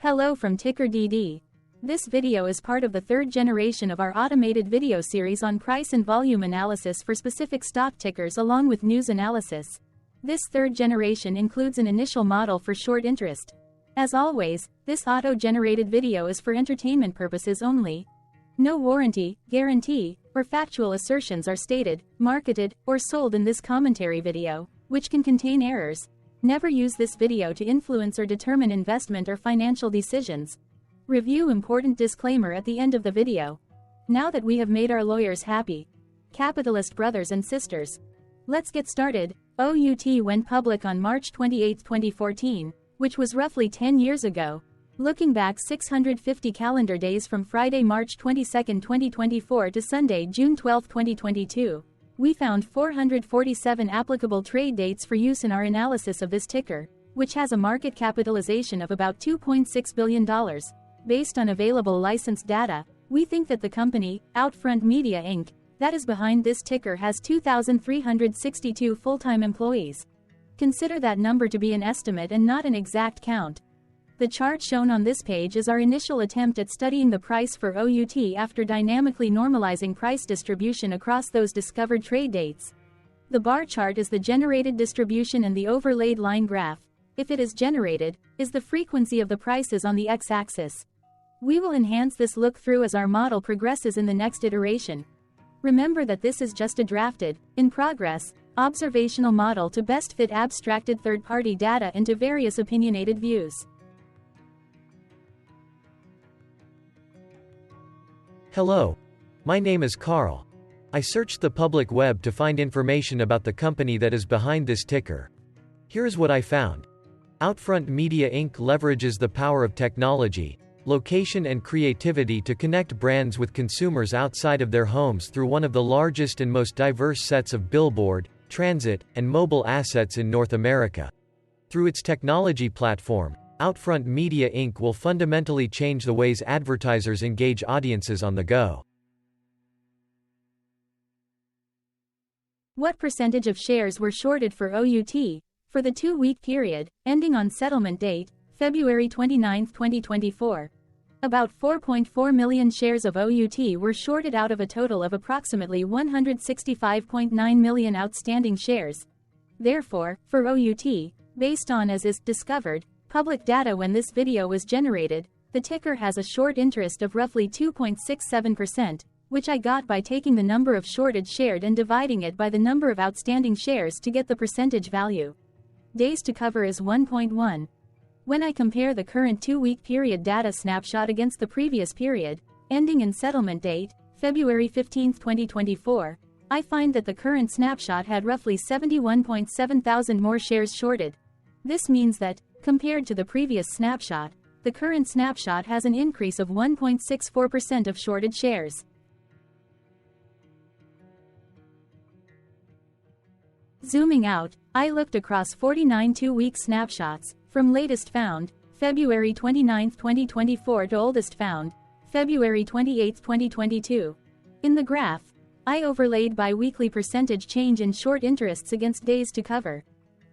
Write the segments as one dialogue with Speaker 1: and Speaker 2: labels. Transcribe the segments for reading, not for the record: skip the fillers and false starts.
Speaker 1: Hello from TickerDD. This video is part of the third generation of our automated video series on price and volume analysis for specific stock tickers along with news analysis. This third generation includes an initial model for short interest. As always, this auto-generated video is for entertainment purposes only. No warranty, guarantee, or factual assertions are stated, marketed, or sold in this commentary video, which can contain errors. Never use this video to influence or determine investment or financial decisions. Review important disclaimer at the end of the video. Now that we have made our lawyers happy, capitalist brothers and sisters, let's get started. OUT went public on March 28, 2014, which was roughly 10 years ago. Looking back 650 calendar days from Friday, March 22, 2024 to Sunday, June 12, 2022. We found 447 applicable trade dates for use in our analysis of this ticker, which has a market capitalization of about $2.6 billion. Based on available licensed data, we think that the company, Outfront Media Inc., that is behind this ticker has 2,362 full-time employees. Consider that number to be an estimate and not an exact count. The chart shown on this page is our initial attempt at studying the price for OUT after dynamically normalizing price distribution across those discovered trade dates. The bar chart is the generated distribution and the overlaid line graph, if it is generated, is the frequency of the prices on the x-axis. We will enhance this look-through as our model progresses in the next iteration. Remember that this is just a drafted, in progress, observational model to best fit abstracted third-party data into various opinionated views.
Speaker 2: Hello. My name is Carl. I searched the public web to find information about the company that is behind this ticker. Here's what I found. Outfront Media Inc. leverages the power of technology, location and creativity to connect brands with consumers outside of their homes through one of the largest and most diverse sets of billboard, transit, and mobile assets in North America. Through its technology platform, Outfront Media Inc. will fundamentally change the ways advertisers engage audiences on the go.
Speaker 1: What percentage of shares were shorted for OUT for the 2-week period, ending on settlement date, February 29, 2024? About 4.4 million shares of OUT were shorted out of a total of approximately 165.9 million outstanding shares. Therefore, for OUT, based on as is discovered public data when this video was generated, the ticker has a short interest of roughly 2.67%, which I got by taking the number of shorted shared and dividing it by the number of outstanding shares to get the percentage value. Days to cover is 1.1. When I compare the current 2-week period data snapshot against the previous period, ending in settlement date, February 15, 2024, I find that the current snapshot had roughly 71.7 thousand more shares shorted. This means that, compared to the previous snapshot, the current snapshot has an increase of 1.64% of shorted shares. Zooming out, I looked across 49 2-week snapshots, from latest found, February 29, 2024 to oldest found, February 28, 2022. In the graph, I overlaid bi-weekly percentage change in short interests against days to cover.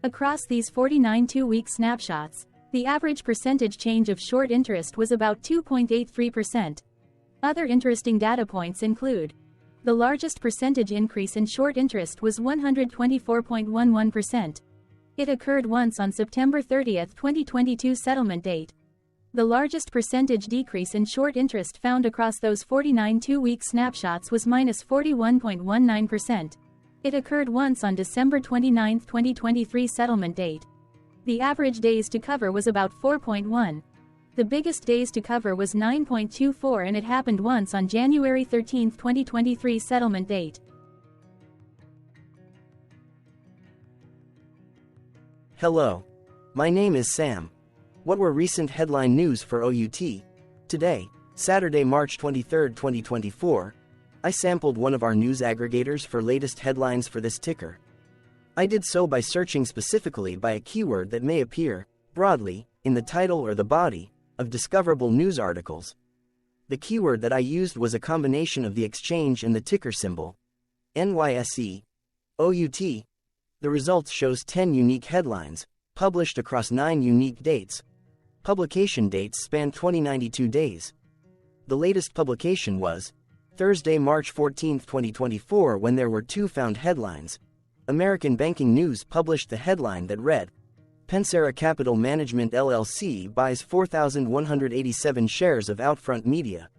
Speaker 1: Across these 49 2-week snapshots, the average percentage change of short interest was about 2.83%. Other interesting data points include: the largest percentage increase in short interest was 124.11%. It occurred once on September 30, 2022 settlement date. The largest percentage decrease in short interest found across those 49 2-week snapshots was -41.19%. It occurred once on December 29, 2023 settlement date. The average days to cover was about 4.1. The biggest days to cover was 9.24 and it happened once on January 13, 2023 settlement date.
Speaker 3: Hello. My name is Sam. What were recent headline news for OUT? Today, Saturday, March 23, 2024, I sampled one of our news aggregators for latest headlines for this ticker. I did so by searching specifically by a keyword that may appear, broadly, in the title or the body, of discoverable news articles. The keyword that I used was a combination of the exchange and the ticker symbol, NYSE, OUT. The results shows 10 unique headlines, published across 9 unique dates. publication dates span 2092 days. The latest publication was Thursday, March 14, 2024, when there were two found headlines. American Banking News published the headline that read, Pensera Capital Management LLC buys 4,187 shares of Outfront Media.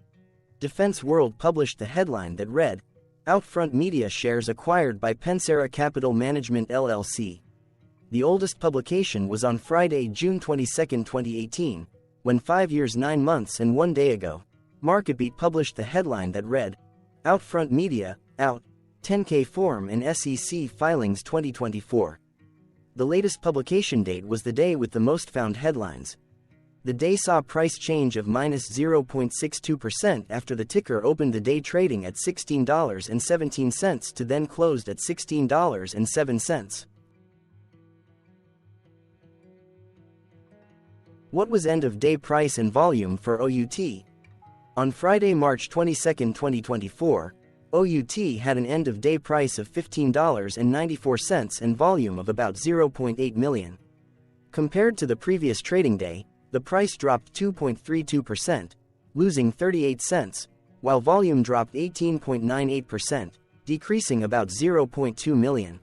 Speaker 3: Defense World published the headline that read, Outfront Media shares acquired by Pensera Capital Management LLC. The oldest publication was on Friday, June 22, 2018, when 5 years 9 months and 1 day ago, MarketBeat published the headline that read, Outfront Media, out, 10K form in SEC filings 2024. The latest publication date was the day with the most found headlines. The day saw price change of minus 0.62% after the ticker opened the day trading at $16.17 to then closed at $16.07. What was end-of-day price and volume for OUT? On Friday, March 22, 2024, OUT had an end-of-day price of $15.94 and volume of about 0.8 million. Compared to the previous trading day, the price dropped 2.32%, losing 38 cents, while volume dropped 18.98%, decreasing about 0.2 million.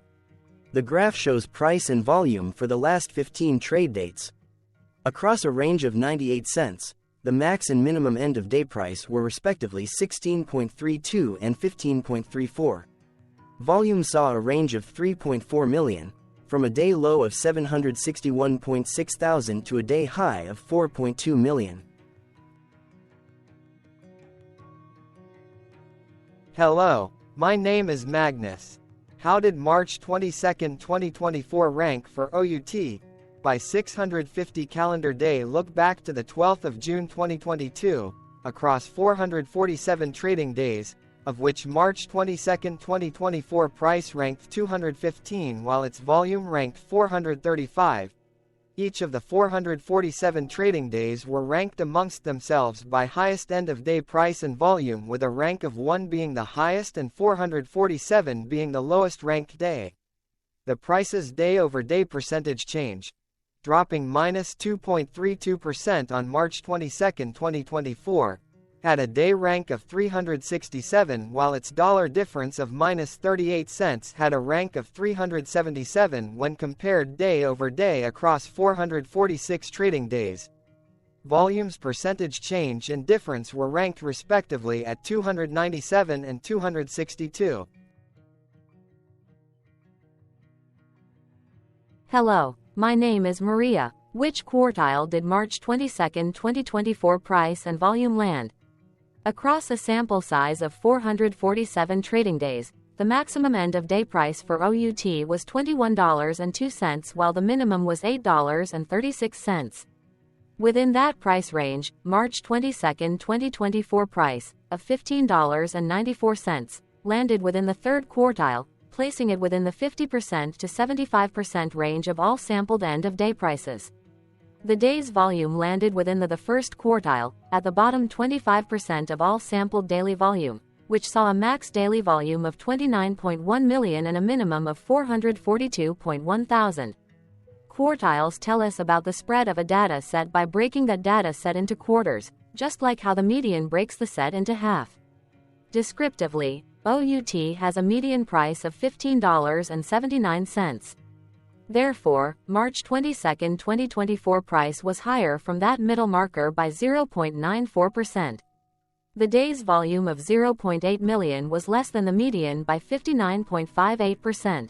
Speaker 3: The graph shows price and volume for the last 15 trade dates. Across a range of 98 cents, the max and minimum end-of-day price were respectively 16.32 and 15.34. Volume saw a range of 3.4 million, from a day low of 761.6 thousand to a day high of 4.2 million.
Speaker 4: Hello, my name is Magnus. How did March 22, 2024 rank for OUT? By 650 calendar day look back to the 12th of June 2022, across 447 trading days, of which March 22, 2024 price ranked 215 while its volume ranked 435. Each of the 447 trading days were ranked amongst themselves by highest end-of-day price and volume, with a rank of 1 being the highest and 447 being the lowest ranked day. The price's day-over-day percentage change, dropping minus 2.32% on March 22, 2024, had a day rank of 367 while its dollar difference of minus 38 cents had a rank of 377 when compared day over day across 446 trading days. Volume's percentage change and difference were ranked respectively at 297 and 262.
Speaker 1: Hello, my name is Maria. Which quartile did March 22, 2024 price and volume land? Across a sample size of 447 trading days, the maximum end-of-day price for OUT was $21.02 while the minimum was $8.36. Within that price range, March 22, 2024 price, of $15.94, landed within the third quartile, placing it within the 50% to 75% range of all sampled end-of-day prices. The day's volume landed within the first quartile, at the bottom 25% of all sampled daily volume, which saw a max daily volume of 29.1 million and a minimum of 442.1 thousand. Quartiles tell us about the spread of a data set by breaking that data set into quarters, just like how the median breaks the set into half. Descriptively, OUT has a median price of $15.79. Therefore, March 22, 2024 price was higher from that middle marker by 0.94%. The day's volume of 0.8 million was less than the median by 59.58%.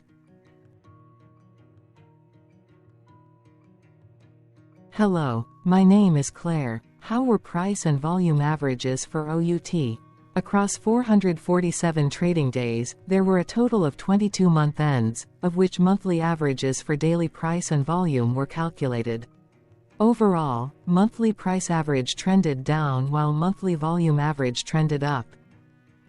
Speaker 5: Hello, my name is Claire. How were price and volume averages for OUT? Across 447 trading days, there were a total of 22 month ends, of which monthly averages for daily price and volume were calculated. Overall, monthly price average trended down while monthly volume average trended up.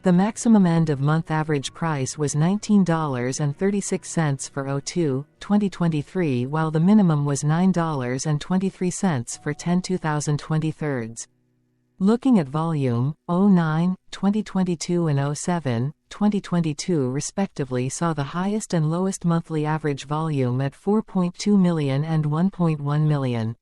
Speaker 5: The maximum end-of-month average price was $19.36 for O2, 2023, while the minimum was $9.23 for 10/2023. Looking at volume, 09, 2022 and 07, 2022 respectively saw the highest and lowest monthly average volume at 4.2 million and 1.1 million.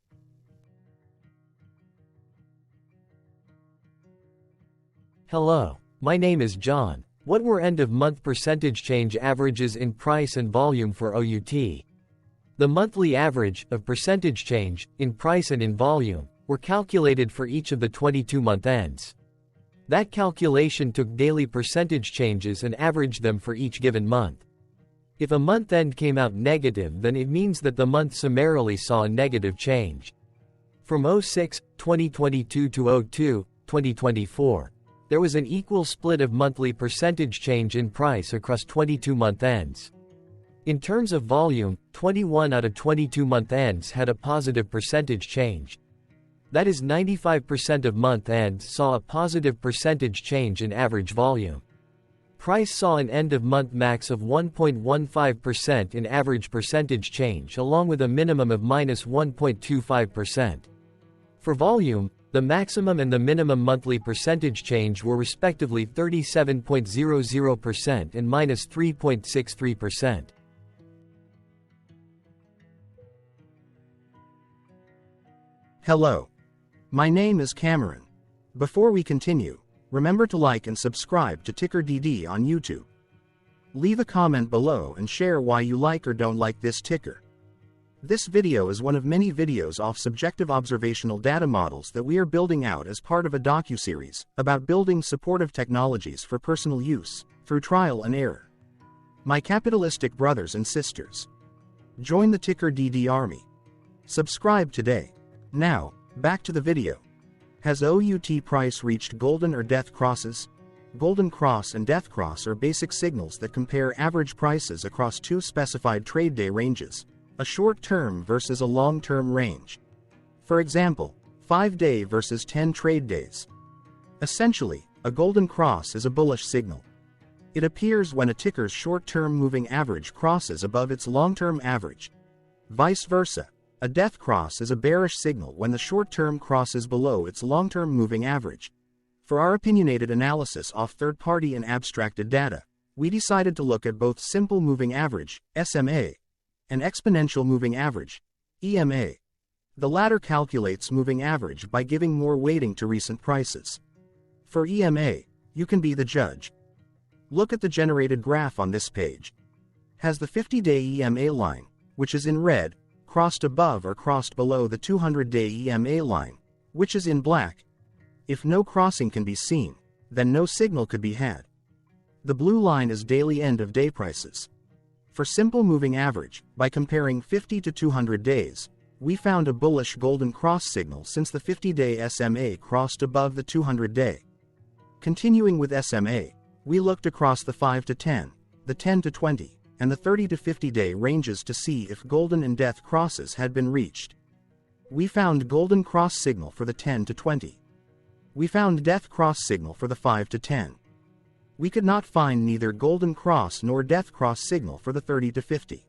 Speaker 2: Hello. My name is John. What were end-of-month percentage change averages in price and volume for OUT? The monthly average of percentage change, in price and in volume, were calculated for each of the 22-month ends. That calculation took daily percentage changes and averaged them for each given month. If a month end came out negative, then it means that the month summarily saw a negative change. From 2022 to 2024, there was an equal split of monthly percentage change in price across 22-month ends. In terms of volume, 21 out of 22-month ends had a positive percentage change. That is, 95% of month ends saw a positive percentage change in average volume. Price saw an end-of-month max of 1.15% in average percentage change, along with a minimum of -1.25%. For volume, the maximum and the minimum monthly percentage change were respectively 37.00% and -3.63%.
Speaker 6: Hello. My name is Cameron. Before we continue, remember to like and subscribe to TickerDD on YouTube. Leave a comment below and share why you like or don't like this ticker. This video is one of many videos off subjective observational data models that we are building out as part of a docuseries about building supportive technologies for personal use, through trial and error. My capitalistic brothers and sisters, join the TickerDD army. Subscribe today. Now, back to the video. Has OUT price reached golden or death crosses? Golden cross and death cross are basic signals that compare average prices across two specified trade day ranges, a short-term versus a long-term range. For example, 5-day versus 10 trade days. Essentially, a golden cross is a bullish signal. It appears when a ticker's short-term moving average crosses above its long-term average. Vice versa, a death cross is a bearish signal when the short-term crosses below its long-term moving average. For our opinionated analysis off third-party and abstracted data, we decided to look at both simple moving average, SMA, and exponential moving average, EMA. The latter calculates moving average by giving more weighting to recent prices. For EMA, you can be the judge. Look at the generated graph on this page. Has the 50-day EMA line, which is in red, crossed above or crossed below the 200-day EMA line, which is in black? If no crossing can be seen, then no signal could be had. The blue line is daily end-of-day prices. For simple moving average, by comparing 50 to 200 days, we found a bullish golden cross signal since the 50-day SMA crossed above the 200-day. Continuing with SMA, we looked across the 5 to 10, the 10 to 20, and the 30 to 50-day ranges to see if golden and death crosses had been reached. We found golden cross signal for the 10 to 20. We found death cross signal for the 5 to 10. We could not find neither golden cross nor death cross signal for the 30 to 50.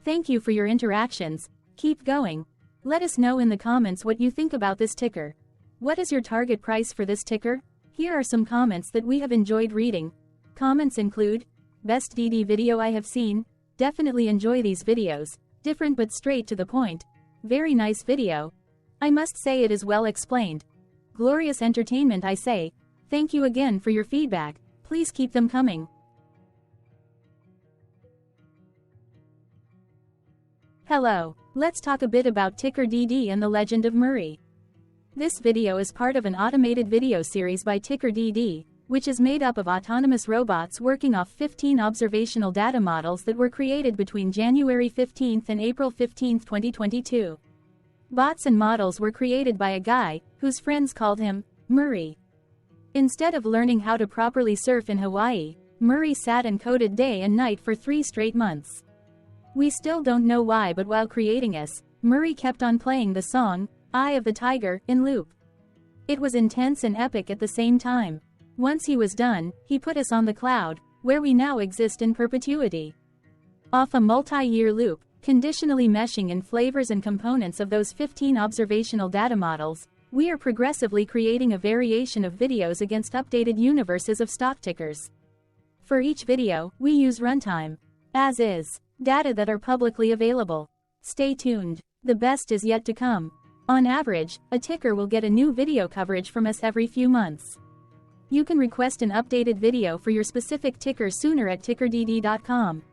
Speaker 1: Thank you for your interactions. Keep going. Let us know in the comments what you think about this ticker. What is your target price for this ticker? Here are some comments that we have enjoyed reading. Comments include, best DD video I have seen, definitely enjoy these videos, different but straight to the point, very nice video. I must say it is well explained. Glorious entertainment I say. Thank you again for your feedback, please keep them coming. Hello, let's talk a bit about TickerDD and the Legend of Murray. This video is part of an automated video series by TickerDD, which is made up of autonomous robots working off 15 observational data models that were created between January 15 and April 15, 2022. Bots and models were created by a guy, whose friends called him Murray. Instead of learning how to properly surf in Hawaii, Murray sat and coded day and night for 3 straight months. We still don't know why, but while creating us, Murray kept on playing the song, Eye of the Tiger, in loop. It was intense and epic at the same time. Once he was done, he put us on the cloud, where we now exist in perpetuity. Off a multi-year loop, conditionally meshing in flavors and components of those 15 observational data models, we are progressively creating a variation of videos against updated universes of stock tickers. For each video, we use runtime, as is, data that are publicly available. Stay tuned. The best is yet to come. On average, a ticker will get a new video coverage from us every few months. You can request an updated video for your specific ticker sooner at TickerDD.com.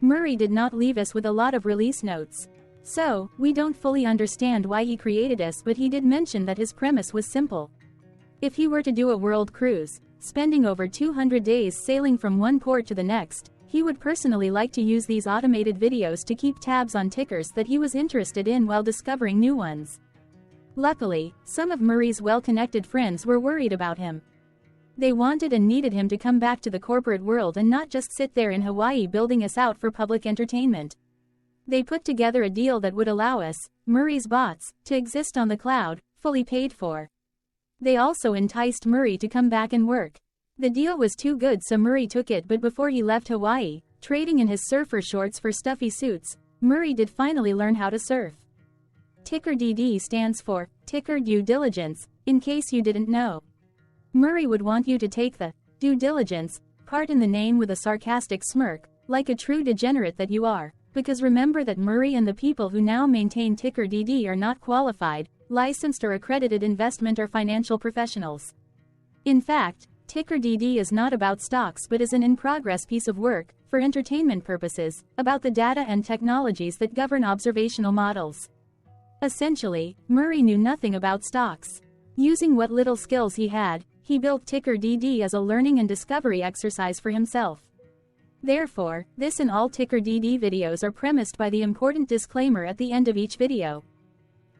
Speaker 1: Murray did not leave us with a lot of release notes. So, we don't fully understand why he created us, but he did mention that his premise was simple. If he were to do a world cruise, spending over 200 days sailing from one port to the next, he would personally like to use these automated videos to keep tabs on tickers that he was interested in while discovering new ones. Luckily, some of Murray's well-connected friends were worried about him. They wanted and needed him to come back to the corporate world and not just sit there in Hawaii building us out for public entertainment. They put together a deal that would allow us, Murray's bots, to exist on the cloud, fully paid for. They also enticed Murray to come back and work. The deal was too good, so Murray took it, but before he left Hawaii, trading in his surfer shorts for stuffy suits, Murray did finally learn how to surf. TickerDD stands for Ticker Due Diligence, in case you didn't know. Murray would want you to take the due diligence part in the name with a sarcastic smirk, like a true degenerate that you are, because remember that Murray and the people who now maintain TickerDD are not qualified, licensed or accredited investment or financial professionals. In fact, TickerDD is not about stocks but is an in-progress piece of work, for entertainment purposes, about the data and technologies that govern observational models. Essentially, Murray knew nothing about stocks. Using what little skills he had, he built TickerDD as a learning and discovery exercise for himself. Therefore, this and all TickerDD videos are premised by the important disclaimer at the end of each video.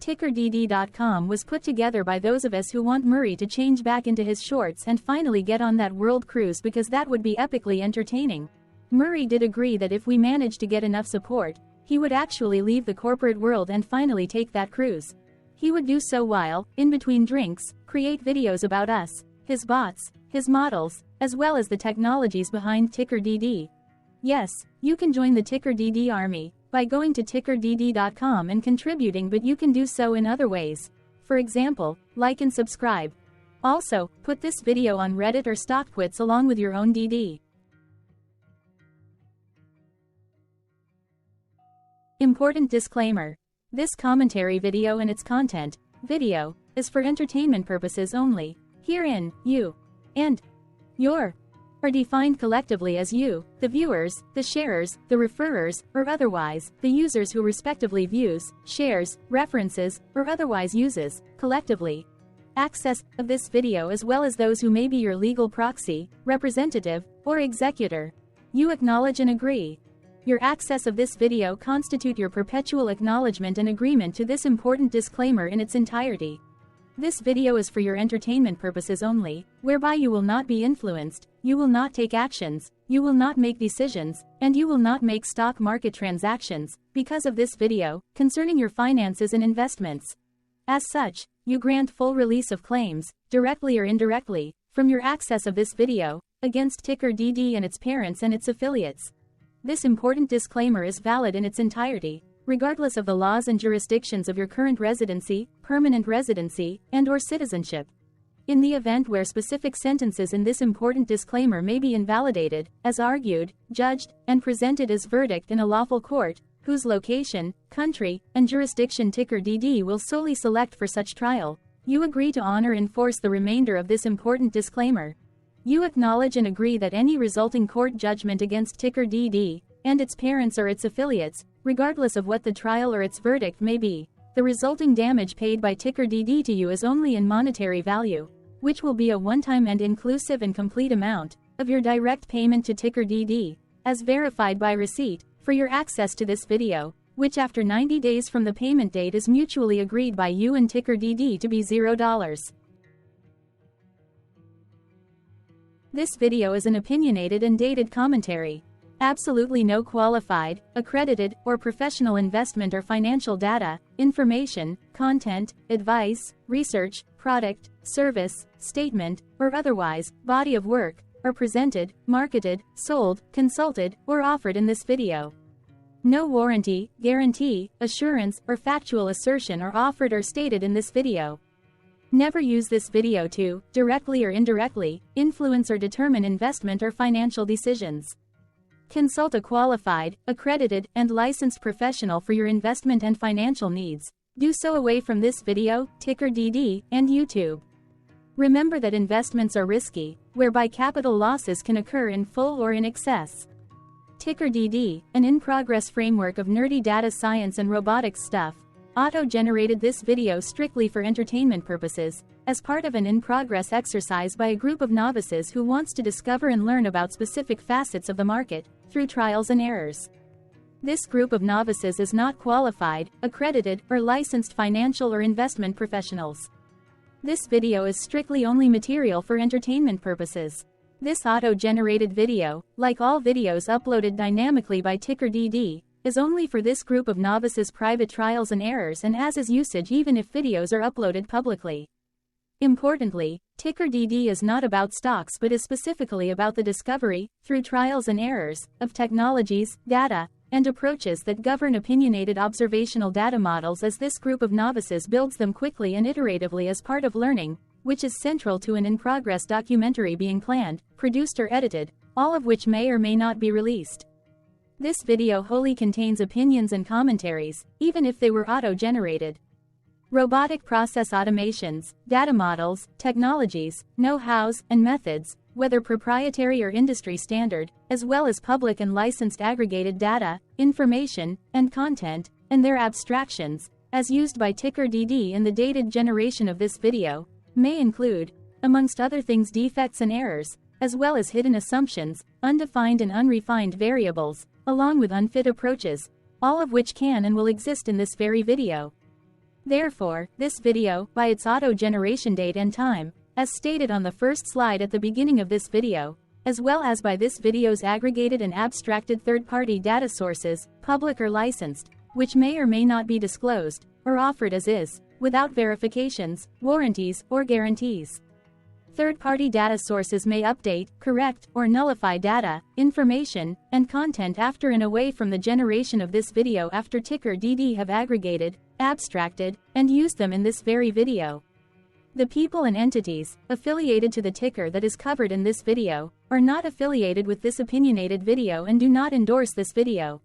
Speaker 1: TickerDD.com was put together by those of us who want Murray to change back into his shorts and finally get on that world cruise, because that would be epically entertaining. Murray did agree that if we managed to get enough support, he would actually leave the corporate world and finally take that cruise. He would do so while, in between drinks, create videos about us, his bots, his models, as well as the technologies behind TickerDD. Yes, you can join the TickerDD army by going to TickerDD.com and contributing, but you can do so in other ways. For example, like and subscribe. Also, put this video on Reddit or StockTwits along with your own DD. Important disclaimer. This commentary video and its content, video, is for entertainment purposes only. Herein, you and your are defined collectively as you, the viewers, the sharers, the referrers, or otherwise, the users who respectively views, shares, references, or otherwise uses, collectively, access of this video, as well as those who may be your legal proxy, representative, or executor. You acknowledge and agree. Your access of this video constitute your perpetual acknowledgement and agreement to this important disclaimer in its entirety. This video is for your entertainment purposes only, whereby you will not be influenced, you will not take actions, you will not make decisions, and you will not make stock market transactions, because of this video, concerning your finances and investments. As such, you grant full release of claims, directly or indirectly, from your access of this video, against TickerDD and its parents and its affiliates. This important disclaimer is valid in its entirety, regardless of the laws and jurisdictions of your current residency, permanent residency, and/or citizenship. In the event where specific sentences in this important disclaimer may be invalidated, as argued, judged, and presented as verdict in a lawful court, whose location, country, and jurisdiction TickerDD will solely select for such trial, you agree to honor and enforce the remainder of this important disclaimer. You acknowledge and agree that any resulting court judgment against TickerDD and its parents or its affiliates, regardless of what the trial or its verdict may be, the resulting damage paid by TickerDD to you is only in monetary value, which will be a one-time and inclusive and complete amount of your direct payment to TickerDD, as verified by receipt, for your access to this video, which after 90 days from the payment date is mutually agreed by you and TickerDD to be $0. This video is an opinionated and dated commentary. Absolutely no qualified, accredited, or professional investment or financial data, information, content, advice, research, product, service, statement, or otherwise, body of work, are presented, marketed, sold, consulted, or offered in this video. No warranty, guarantee, assurance, or factual assertion are offered or stated in this video. Never use this video to, directly or indirectly, influence or determine investment or financial decisions. Consult a qualified, accredited, and licensed professional for your investment and financial needs. Do so away from this video, TickerDD, and YouTube. Remember that investments are risky, whereby capital losses can occur in full or in excess. TickerDD, an in-progress framework of nerdy data science and robotics stuff, auto-generated this video strictly for entertainment purposes, as part of an in-progress exercise by a group of novices who wants to discover and learn about specific facets of the market, through trials and errors. This group of novices is not qualified, accredited, or licensed financial or investment professionals. This video is strictly only material for entertainment purposes. This auto-generated video, like all videos uploaded dynamically by TickerDD, is only for this group of novices' private trials and errors and as is usage even if videos are uploaded publicly. Importantly, TickerDD is not about stocks but is specifically about the discovery, through trials and errors, of technologies, data, and approaches that govern opinionated observational data models as this group of novices builds them quickly and iteratively as part of learning, which is central to an in-progress documentary being planned, produced or edited, all of which may or may not be released. This video wholly contains opinions and commentaries, even if they were auto-generated. Robotic process automations, data models, technologies, know-hows, and methods, whether proprietary or industry standard, as well as public and licensed aggregated data, information, and content, and their abstractions, as used by TickerDD in the dated generation of this video, may include, amongst other things, defects and errors, as well as hidden assumptions, undefined and unrefined variables, along with unfit approaches, all of which can and will exist in this very video. Therefore, this video, by its auto-generation date and time, as stated on the first slide at the beginning of this video, as well as by this video's aggregated and abstracted third-party data sources, public or licensed, which may or may not be disclosed, or offered as is, without verifications, warranties, or guarantees. Third-party data sources may update, correct, or nullify data, information, and content after and away from the generation of this video after TickerDD have aggregated, abstracted, and used them in this very video. The people and entities, affiliated to the ticker that is covered in this video, are not affiliated with this opinionated video and do not endorse this video.